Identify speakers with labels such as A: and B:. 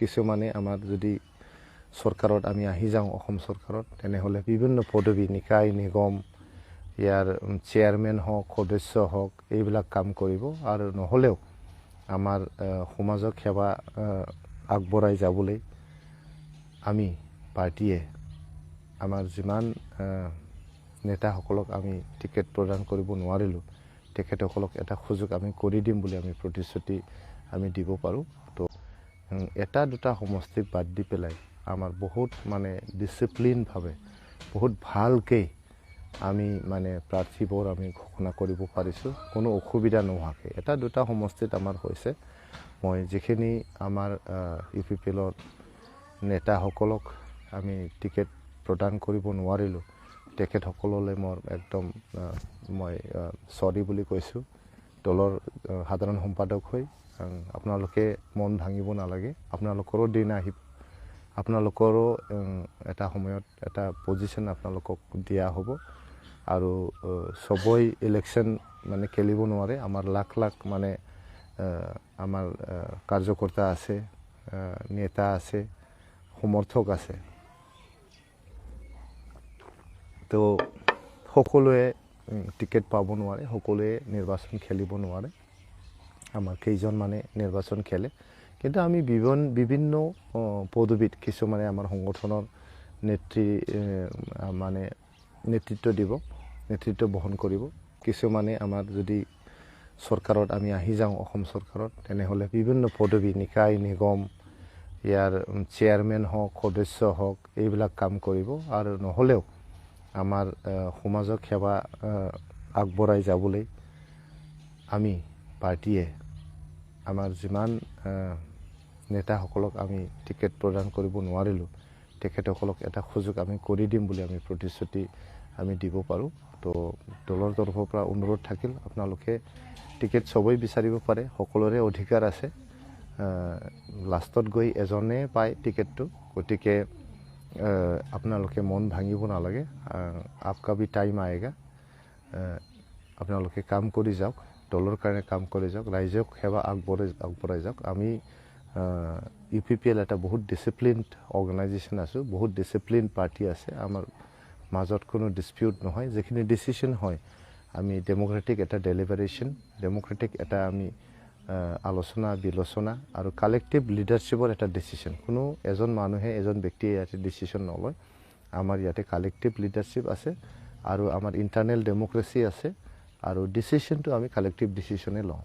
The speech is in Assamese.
A: কিছুমানে আমাৰ যদি চৰকাৰত আমি আহি যাওঁ অসম চৰকাৰত তেনেহ'লে বিভিন্ন পদবী নিকায় নিগম ইয়াৰ চেয়াৰমেন হওক সদস্য হওক এইবিলাক কাম কৰিব আৰু নহ'লেও আমাৰ সমাজক সেৱা আগবঢ়াই যাবলৈ আমি পাৰ্টিয়ে আমাৰ যিমান নেতাসকলক আমি টিকেট প্ৰদান কৰিব নোৱাৰিলোঁ তেখেতসকলক এটা সুযোগ আমি কৰি দিম বুলি আমি প্ৰতিশ্ৰুতি আমি দিব পাৰোঁ। তো এটা দুটা সমষ্টি বাদ দি পেলাই আমাৰ বহুত মানে ডিচিপ্লিনভাৱে বহুত ভালকৈ আমি মানে প্ৰাৰ্থীবোৰ আমি ঘোষণা কৰিব পাৰিছোঁ কোনো অসুবিধা নোহোৱাকৈ। এটা দুটা সমষ্টিত আমাৰ হৈছে মই যিখিনি আমাৰ UPPLৰ নেতাসকলক আমি টিকেট প্ৰদান কৰিব নোৱাৰিলোঁ তেখেতসকললৈ মই একদম মই চৰি বুলি কৈছোঁ দলৰ সাধাৰণ সম্পাদক হৈ। আপোনালোকে মন ভাঙিব নালাগে, আপোনালোকৰো দিন আহিব, আপোনালোকৰো এটা সময়ত এটা পজিশ্যন আপোনালোকক দিয়া হ'ব আৰু সবই ইলেকশ্যন মানে খেলিব নোৱাৰে। আমাৰ লাখ লাখ মানে আমাৰ কাৰ্যকৰ্তা আছে, নেতা আছে, সমৰ্থক আছে। তো সকলোৱে টিকেট পাব নোৱাৰে, সকলোৱে নিৰ্বাচন খেলিব নোৱাৰে। আমাৰ কেইজন মানে নিৰ্বাচন খেলে, কিন্তু আমি বিভিন্ন পদবীত কিছুমানে আমাৰ সংগঠনৰ মানে নেতৃত্ব দিব, নেতৃত্ব বহন কৰিব। কিছুমানে আমাৰ যদি চৰকাৰত আমি আহি যাওঁ অসম চৰকাৰত তেনেহ'লে বিভিন্ন পদবী নিকায় নিগম ইয়াৰ চেয়াৰমেন হওক সদস্য হওক এইবিলাক কাম কৰিব আৰু নহ'লেও আমাৰ সমাজক সেৱা আগবঢ়াই যাবলৈ আমি পাৰ্টিয়ে আমাৰ যিমান নেতাসকলক আমি টিকেট প্ৰদান কৰিব নোৱাৰিলোঁ তেখেতসকলক এটা সুযোগ আমি কৰি দিম বুলি আমি প্ৰতিশ্ৰুতি আমি দিব পাৰোঁ। তো দলৰ তৰফৰ পৰা অনুৰোধ থাকিল আপোনালোকে টিকেট সবেই বিচাৰিব পাৰে, সকলোৰে অধিকাৰ আছে। লাষ্টত গৈ এজনে পায় টিকেটটো, গতিকে আপোনালোকে মন ভাঙিব নালাগে। আপকা ভি টাইম আয়েগা, আপোনালোকে কাম কৰি যাওক, দলৰ কাৰণে কাম কৰি যাওক, ৰাইজক সেৱা আগবঢ়াই যাওক। আমি UPPL এটা বহুত ডিচিপ্লিনড অৰ্গেনাইজেশ্যন আছোঁ, বহুত ডিচিপ্লিন পাৰ্টি আছে, আমাৰ মাজত কোনো ডিছপিউট নহয়। যিখিনি ডিচিশ্যন হয় আমি ডেম'ক্ৰেটিক এটা ডেলিভাৰেশ্যন, ডেম'ক্ৰেটিক এটা আমি আলোচনা বিলোচনা আৰু কালেক্টিভ লিডাৰশ্বিপৰ এটা ডিচিশ্যন। কোনো এজন মানুহে এজন ব্যক্তিয়ে ইয়াতে ডিচিশ্যন নলয়। আমাৰ ইয়াতে কালেক্টিভ লিডাৰশ্বিপ আছে আৰু আমাৰ ইণ্টাৰনেল ডেম'ক্ৰেচি আছে আৰু ডিচিশ্যনটো আমি কালেক্টিভ ডিচিশ্যনে লওঁ।